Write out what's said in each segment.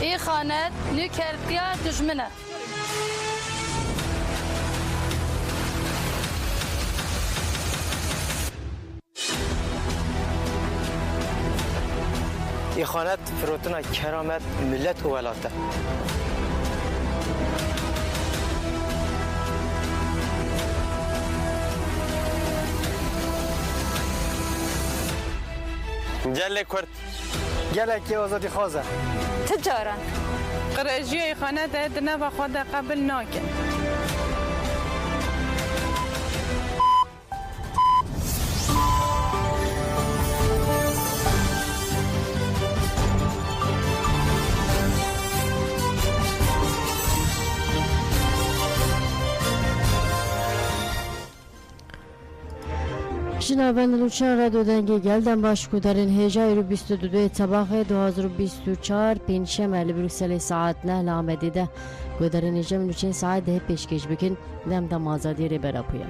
ای خانت نکردیا دشمنه إخانات فروتنا كرامات ملت ولاته جل كرد جلك يا آزادی خوازه تجارة قرجي خانات عندنا بخد قبل ناكن جنابان لوچان را دو دنگی گلدن باش کدرین هجای رو 22 طباقه 2024 پنجشنبه لبروکسل ساعت 9 آمده ده کدرین هجام لوچین ساعت ده پیشکش بکن دم دم آزادی ری برا پویم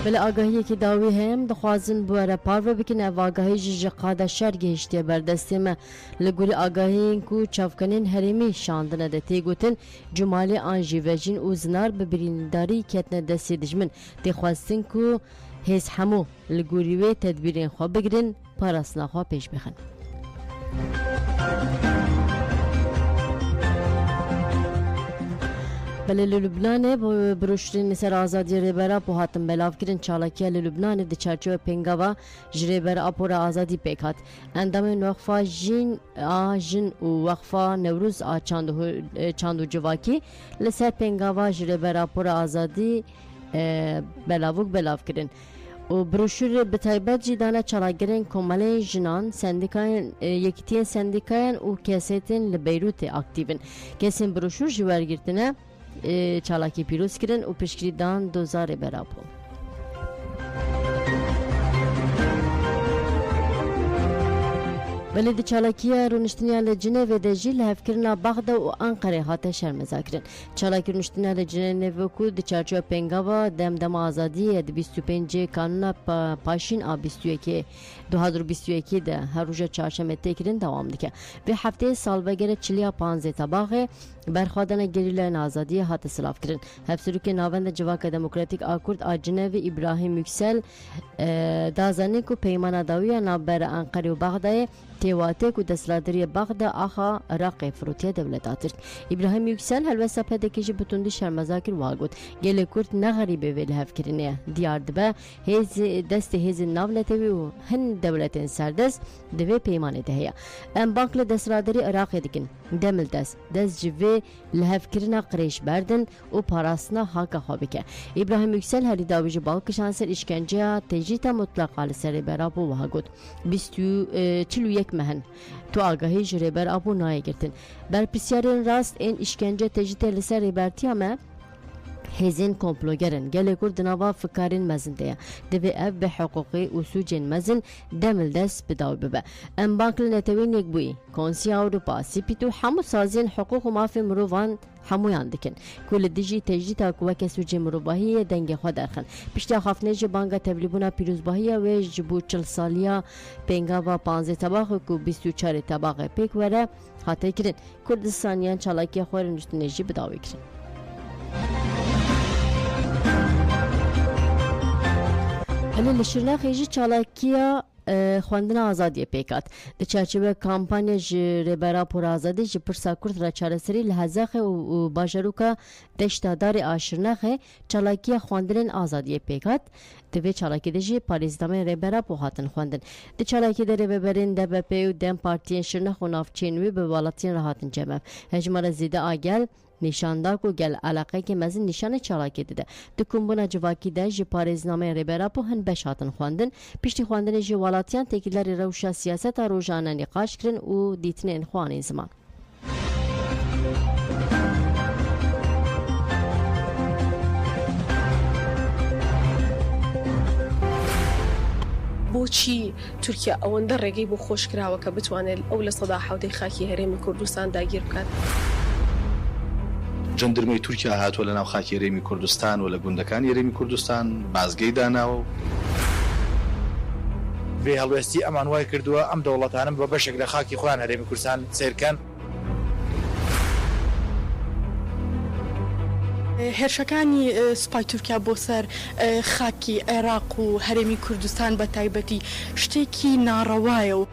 بله آگاهی که داوی هم دخوازن بواره پارو بکن او آگاهی جقاده شر گهشتی بردستی ما لگوری آگاهی کو چافکنین هرمی شاندنه ده تیگوتن جمالی آنجی و جین او زنار ببرینداری کتنه دستی دجمن دخواستن کو هیز همو لگوری و تدبیرین خواه بگرن پاراسنا خواه پیش بخن بله لبنان بروشترین سر آزادی ریبرا پو هاتم بلاف کرن چالاکیه لبنان ده چارچوب پنگاوا جریبرا اپورا آزادی پیکات اندام وقفا جن و وقفا نوروز چاندو جواکی لسر پنگاوا جریبرا اپورا آزادی بلاف کرن و بروشور به تایبت جدانه چالاگرین کمالی جنان سندیکاین یکیتین سندیکاین و کسیتین لبیروت اکتیون کسین بروشور جوارگیرتنه چالاکی پیروز کردن و پیشگیری دان 2000 برابو ولی د چالاکیه رونشتنیا لجنه و د جیل هفکرنا بغدا و انقره هاته شرمزا کرن چالاکی رونشتنیا لجنه و کو د چارچوب پنگاوا دم آزادی د 25 کانونا پاشین آ 2021 ده هر روز چهارشنبه تکرین دوام دیگه به هفته سال بگیره چلیا 15 طباقه برخوادن گریلان آزادی هات سلاف کرن هفسرو که ناوند جواک دموکراتیک آکورد آجنه و ابراهیم یکسل دازانی کو پیمان داویه نابر انقره و بغدای تیواته کو دسلادری بغدا آخا عراق فروتیه دولت آترد ابراهیم یکسل هلوسا پدکیجی بتوندی شرمزاکر واگود گل کرد نغریبه ویل هف کرنه دیار دبه دست هیز ناولتوی و هن دولتین سردست دوی پیمانه دهیا ام بانک دسلادری عراق دیکن دمل دست جوی لهف کرنا قریش بردن و پاراسنا حاکا خوابکه ابراهیم یکسل هری داویج بالکشان سر اشکنجه تجریتا مطلق آل سر برابو واگود 41 مهن تو آگاهی جره برابو نای گرتن بر پسیارین راست این اشکنجه تجریتا لسر ریبرتی همه هزین کمپلوگرن گله کرد نوا فکرین مزنده دوی اف به حقوقی و سوجین مزن دمل دست بداو ببه ام بانک لنتوین یک بوی کنسی اوروپا سیپیتو همو سازین حقوق و مافی مروان همویان دکن کل دیجی تجدید اکوک سوجی مروباهی دنگ خود درخن پیشتا خافنه جبانگا تبلیبونا پیروزباهی و جبو 40 سالیا پنگا و 15 طباق کو 24 طباق پیک وره حتی کرن کردستانیان چالاکی خور نشتنجی بداوی کرن هلی لشرنا خیجی چالاکیا خواندن آزادی پیکات در چارچوب کامپانی جریبرا پر آزادی جپرسا کرد را چارسری لحظه و باجروکا دشتادار آشرناخه چالاکیا خواندن آزادی پیکات دوی چالاکی دجی پاریزدامه ریبرا پوهاتن خواندن در چالاکی در ریبرین دبپی و دم پارتین شرنخ و نافچینوی به والاتین راحتن جمع هجمار زیده آگل نشاندار کو گل علاقه که مزن نشان چالاکی دیده دکومبونا جواکی ده جی پاریزنامه ریبرا پو هن بشاتن خواندن پیشتی خواندن جی والاتیان تکیلر روشا سیاست روزانه نقاش کرن و دیتن انخوان زمان بۆچی تورکیا ئەوەندە ڕێگەی بۆ خۆش کراوە کە بتوانێت ئەو لە سەدا حەوتەی خاکی هەرێمی کوردستان داگیر بکات جەندەرمەی تورکیا هاتووە لە ناو خاکی هەرێمی کوردستان و لە گوندەکانی هەرێمی کوردستان بازگەی داناوە بێ هەڵوێستی ئەمان وای کردووە ئەم دەوڵەتانم بە بەشێک لە خاکی خۆیان هەرێمی کوردستان سیرکەن. هێرشەکانی سوپای تورکیا بۆ سەر خاکی عێراق و هەرێمی کوردستان بە تایبەتی شتێکی ناڕەوایە و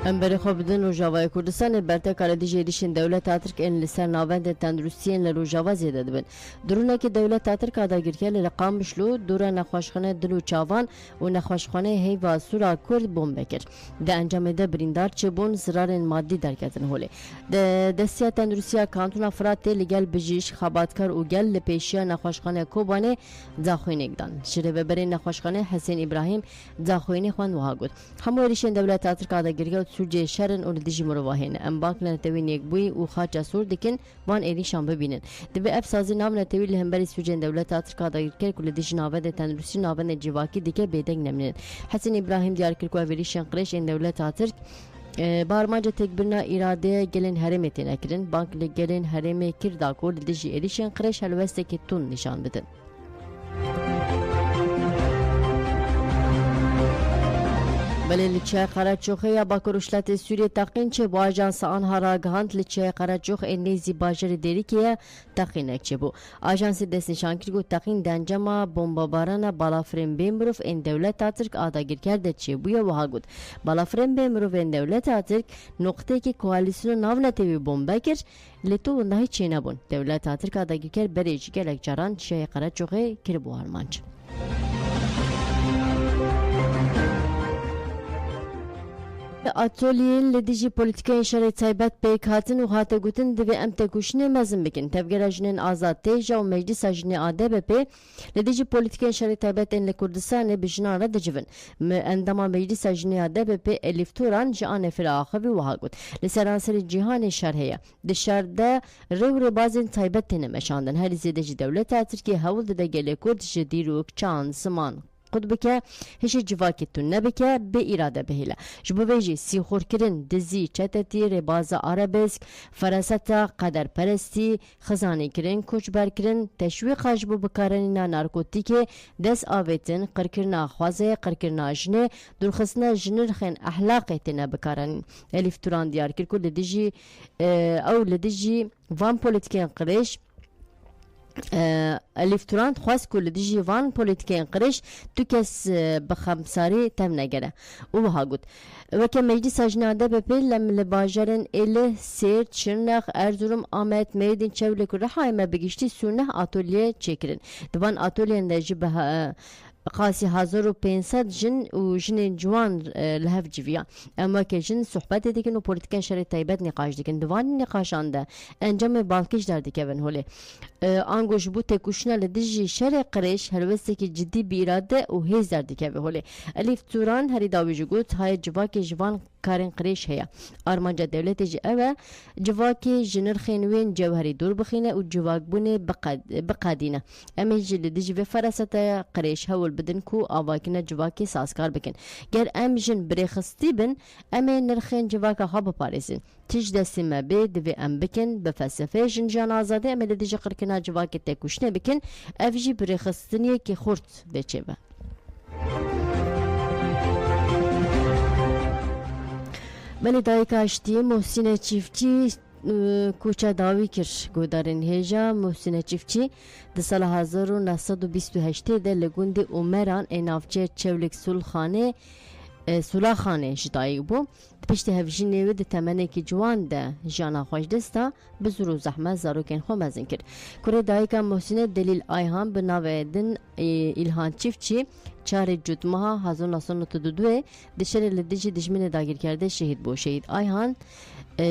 امبری خو بدن روجاوای کردستان برته کار دیجی ریشین دولت ترک ان لسر ناوند تندرستی ان روجاوا زیاده دبن درونه که دولت ترک اداگیر کله رقم بشلو دوره نخوشخانه دلو چاوان و نخوشخانه هیوا سورا کرد بوم بکر ده انجام ده بریندار چبون ضرر مادی درکتن هوله ده دستیا تندرستی کانتون افراد لگل بجیش خاباتکار و گل لپیشیا نخوشخانه کوبانه زاخوینک دان شره ببرین نخوشخانه حسین ابراهیم زاخوینی خوان وهاگود همو ریشین دولت ترک اداگیر سورجه شرن اور دیجی مروواهن ام باک نتوین یک بوی و خاچا سور دکن وان ایری شام ببینن دبی اف سازی نام نتوی لهمبری سورجه دولت آترکا دایر کر کل دیجی ناود تندرستی ناود جواکی دیگه بیدنگ نمینن حسین ابراهیم دیار کر کو اولی شنقرش این دولت آترک بارمانجا تکبرنا اراده گلن هرم تنکرن بانک لگلن هرم کردا کور دیجی ایری شنقرش هلوسته که تون نشان بدن بله لچه قرچوخه یا باکروشلت سوریه تقین چه با آژانس آنها را گهاند لچه قرچوخ انیزی باجر دیری که تقینک چه بو آژانس دست نشان کرد که تقین دنجما بمباران بالافرین بیمروف این دولت آترک آداگیر کرده چه بوی وها گود بالافرین بیمروف این دولت آترک نقطه که کوالیسیون ناو نتوی بمب کر لتو نهی چه نبون دولت آترک آداگیر کرد بریج گلک جران چه قرچوخه کر بو هرمانچ اتولیل لدیجی پولیتیکای شهر تایبت پیک هاتن و هاته گوتن دوی ام تکوشنه مزن بکن تفگر جنین آزاد تیجا و مجلس جنین ADBP لدیجی پولیتیکای شهر تایبت ان لکردستان بجنان رد جبن اندما مجلس جنین ADBP الیف توران جان فراخوی وهاگوت لسرانسر جهان شهرهیا دشار ده رو بازن تایبت تنمشاندن هر زیدجی دولت ترکیه هول ده گله کرد جدیروک چان زمان قد بکه هیچ جواکی تو نبکه به اراده بهیله جبو بیجی سیخور کرن دزی چتتی رباز عربسک فراستا قدر پرستی خزانی کرن کوچبر کرن تشویق جبو بکارنینا نارکوتیک دست آویتن قرکرنا خوازه قرکرنا جنه درخصنا جنر خین احلاق تنا بکارن الیف توران دیار کر کل لدیجی او لدیجی وان پولیتیکین قریش الیفتوران خواست کل دیجی وان پولیتیکین قرش تو کس بخمساری تم نگره او ها گود وکه مجلس اجناده بپیل لم لباجرن اله سیر چرنخ ارزورم آمد میدین چوله که رحای ما بگیشتی سونه آتولیه چکرن دوان آتولیه نجی به قاسی 1500 جن و جن جوان لهف جویا اما که جن صحبت دیگن و پولیتیکن شهر تایبت نقاش دیگن دوان نقاشان ده انجام بالکش در دیگه هوله آنگوش بو تکوشنا لدیجی شهر قریش هلوسته که جدی بیراده و هیز در دیگه هوله الیف توران هری داوی جگوت های جواک جوان کارن قریش هیا آرمانجا دولت جی اوه جواکی جنر خینوین جوهری دور بخینه و جواک بونه بقادینه اما جلی دیجی و فراسته قریش هول بدن کو آواکینه جواکی سازکار بکن گر ام جن بریخستی بن اما نرخین جواکا خواب پارزین تیج دستی ما بید و ام بکن بفلسفه جن جان آزاده اما دیجی قرکنا جواکی تکوشنه بکن افجی بریخستنیه که خورد بچه با بله دایک اشتی محسن چیفچی کوچه داوی کرد گودارن هیجا محسن چیفچی در سال 1928 ده لگوند عمران انافچه چولک سولاخانه جدایی بو پشت هفجی نیوه ده تمنه که جوان ده جانا خوش دستا بزر و زحمت زاروکن خو مزن کرد کره دایکا محسن دلیل آیهان بناوه دن ایلهان چیفچی 4 جود ماه 1992 دشل لدیجی دشمن داگیر کرده شهید بو شهید آیهان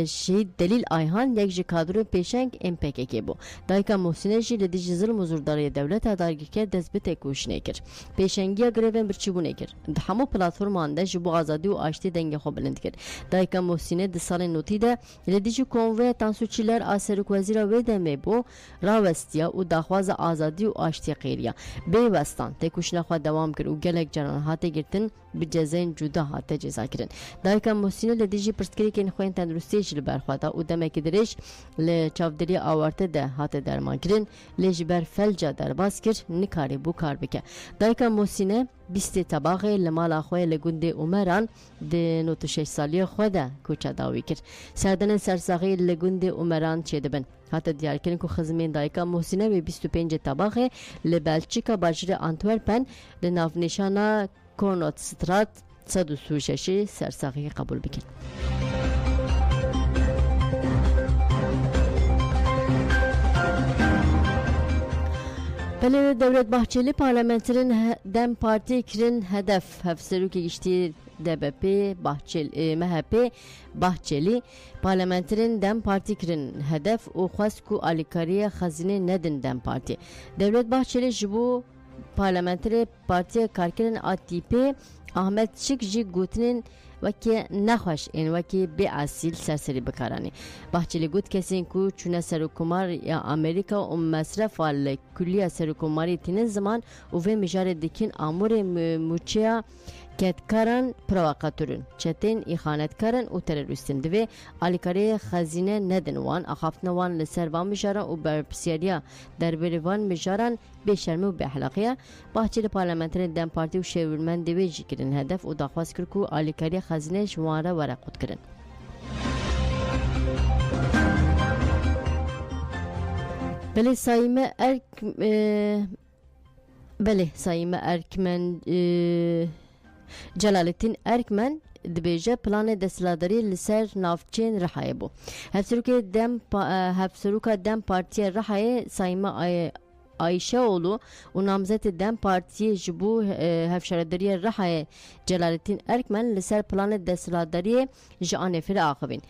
شهید دلیل آیهان یک جی کادر پیشنگ MPKK بو دایکا محسن جی لدیجی ظلم و زورداری دولت داگیر کرد دست به تکوش نکر پیشنگی گریون برچی بو نکر همو پلاتفورمان ده جبو آزادی و آشتی دنگ خو بلند کرد دایکا محسن ده سال نوتی ده لدیجی کنوه تانسوچیلر آسرک وزیر و دمه بو راوستیا و داخواز آزادی و آشتی غیریا بیوستان تکوش نخوا دوام kir û gelek caran hate girtin bi cezayên cuda hate ceza kirin. Dayika Muhsînê li dijî pirsgirêkên xwên tenduristiyê jî li ber xwe da û demekî dirêj li çavderiya awarte de hate derman kirin lê ji ber felca derbas kir nikarî bû kar bike. Dayika Muhsînê bîstê tebaxê li mala xwe li gundê Umeran di 96 saliyê xwe de koça dawî kir. Serdenên sersaxî li gundê Umeran çêdibin. Hate diyarkirin ku xizmên dayika Muhsînê wê 25 tebaxê li Belçîka bajirê Antwerpen li navnîşana Kornotstrat 136 sersaxiyê qebûl bikin. Belediye Devlet Bahçeli parlamenterin Dem Parti kirin hedef hevserûkê giştî DBP MHP Bahçeli parlamenterin Dem Parti kirin hedef û xwest ku alîkariya xezînê nedin Dem Parti. Devlet Bahçeli ji bo parlamenterê Partiya Karkerên ATP Ahmet Şık jî gotinên wekî nexweş ên wekî bêesîl serserî bikaranî. Bahçeli got kesên ku çûne serokkomar ya Amerîka û mesrefa li kulliya serokkomarî tînin ziman û vê mijarê dikin amûrê mûçeya ketkaran provokatörün, çetên îxanetkaran û terorîstin divê alîkariya xezîne nedin wan, axaftina wan li ser van mijaran û berpirsiyariya derberê van mijaran bêşermî û bêexlaqiya. Bahçeli parlamenterên Dem Parti û şêwirmendê wê jî kirin hedef û daxwaz kir ku alîkariya xezînê ji wan re were qutkirin. Belê Sayîme Erkmen Celalettin Erkmen dibêje planê desthilatdarî li ser navçeyên Rihayê bû. Hevserûka Dem Partiya Rihayê Sayîme Ayşeoğlu û namzetê Dem Partiyê ji bo hevşaredariya Rihayê Celalettin Erkmen li ser planê desthilatdariyê ji anêfirê axivîn.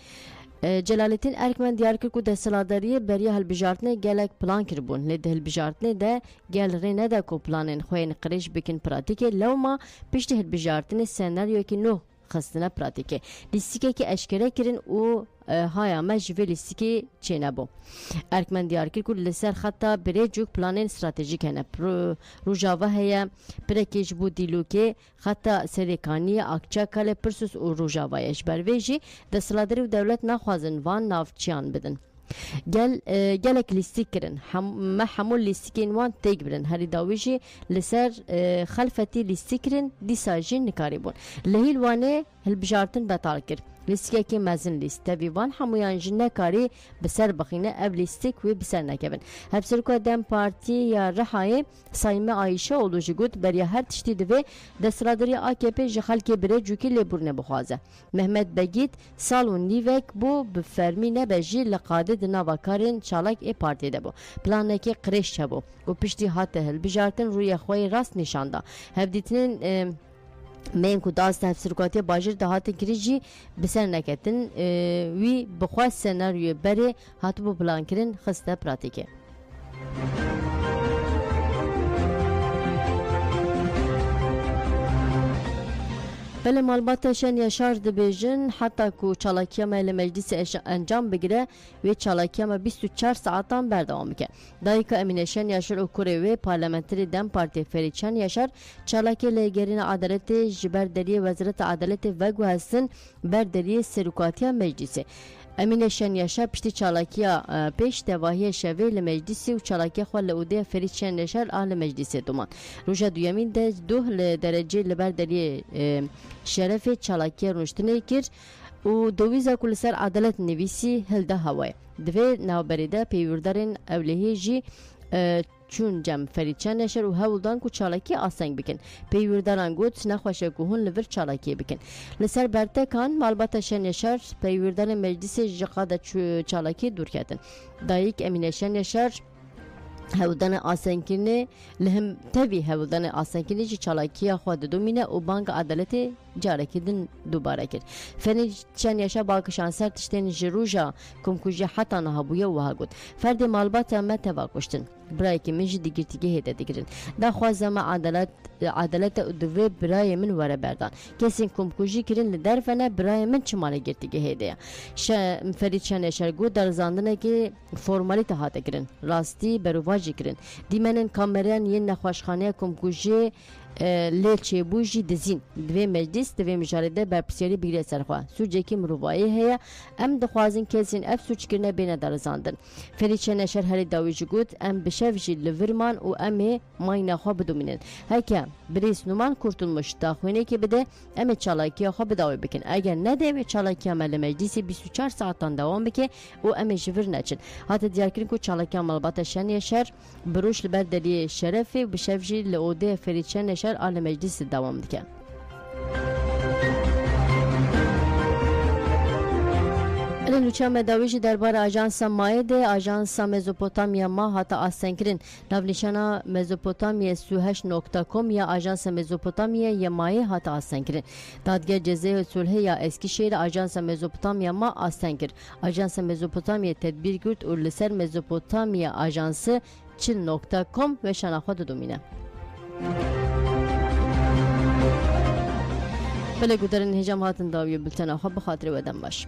Celalettin Erkmen diyar kir ku desthilatdariyê beriya hilbijartinê gelek plan kiribûn. Lê di hilbijartinê de gel rê nede ku planên xwe yên qirêj bikin pratikê lewma piştî hilbijartinê senaryoyekî nû xistine pratikê. Lîstikekî eşkere kirin û haya me ji vê lîstikê çênebû. Erkmen diyar kir ku li ser xeta birêcûk planên stratejîk hene. Rojava heye pirekê ji bo dîlokê xeta serêkaniyê Akçakalê Pirsus û Rojavayê ji ber vê jî desthilatdarî û dewlet naxwazin van navçeyan bidin. Gelek lîstik kirin. Me hemû lîstikên wan têk birin. Herî dawî jî li ser xelfetî lîstik kirin dîsa jî nikarîbûn. Li hîl wanê hilbijartin betal kir. Lîstikekî mezin lîst tevî wan hemûyan jî nekarî bi ser bixîne ev lîstik wê bi ser nekevin. Hevserûka Dem Partî ya Rihayê Sayîme Ayşeoğlu jî got beriya her tiştî divê desthilatdariya AKP ji xelkê birêcûkî lêbûrînê bixwaze. Mehmet Begît sal û nîvek bû bi fermî nebe jî li qadê di nava karên çalak ê partiyê de bû. Planekê qirêj çebû û piştî hate hilbijartin rûya xwe rast nîşanda. Hevdîtinên Mên ku dast hevserûkatiya bajir de hatin kirî jî bi ser neketin wî bixwe senaryoyê berê hatibû plankirin xiste pratikê. Belê malbata Şen Yaşar dibêjin heta ku çalakiya me li meclisê encam bigire wê çalakiya me 24 saatan berdewam bike. Dayika Emîne Şen Yaşar û kurê wê parlamenterê Dem Partiyê Ferîd Şen Yaşar çalakê lêgerîna adeletê ji ber deriyê Wezareta Adeletê veguhestin ber deriyê serokatiya meclisê. Emîne Şen Yaşar piştî çalakiya pêş tevahiya şevê li meclisê û çalakiya xwe li odeya Ferîd Şen Yaşar a li meclisê duman. Roja duyemîn de duh li derecê li ber deriyê şerefê çalakiya rûniştinê kir û dowîza ku li ser adelet nivîsî hilda hewayê. Divê navberê de pêwîrdarên ewlehiyê jî çûn cem Ferîd Şen Yaşar û hewldan ku çalakî aseng bikin. Pêwîrdaran got nexweşe ku hûn li vir çalakiyê bikin. Li ser bertekan malbata Şen Yaşar pêwîrdarên meclisê ji qada çalakî dûrketin. Dayîk Emîne Şen Yaşar hewldana asengkirinê li him tevî hewldana asengkirinê jî çalakiya xwe didomîne û Banka Adeletê carekî din dubare kir. Ferîd Şen Yaşar balkişan ser tiştên ji roja komkujî heta nihabûye wiha got. Ferdê malbata me teva kuştin. Birayekî min jî digirtîgehê de digirin. Daxwaza me adalete û divê birayê min were berdan. Kesên komkujî kirin li derve ne birayê min çima li girtîgehê de ye. Ferîd Şen Yaşar got derzandinekê formalîte hate kirin. Rastî berûva jî kirin. Dîmenên kameran yên nexweşxaneya komkujiyê لیچه بوجی دزین دوی مجلس دوی مجارده برپسیاری بگیره سرخوا سوچه که مروایی هیا ام دخوازن کسین اف سوچ کرنه بینه درزاندن فریچه نشر هری داوی جگود ام بشفجی لورمان و ام ماینا خواه بدومینن هکا بریس نومان kurtulmuş daxwine ki bide em çalaki xwe bidawî bikin eger nedê çalaki me li meclisê 24 saatan devam bike û em jivir neçin hate diyarkirin ku çalaki malbata şeniye şer biroş li ber deliyê şerefê bi şev jî li odê ferîçe neşer a li meclisê devam dike. لوچا مداویج درباره آژانس مایده آژانس مزوپوتامیا ما هات آسنکرین ناونیشانا مزوپوتامیا suhesh.com یا آژانس مزوپوتامیا یا مایه هات آسنکرین دادگاه جزای صلح یا اسکیشهر آژانس مزوپوتامیا ما آسنکر آژانس مزوپوتامیا تدبیر گرد و لسر مزوپوتامیا آژانس چل.com و شناخت دومینه بله گودرن هجام هاتن داویه بلتنا خواب بخاطر ودن باش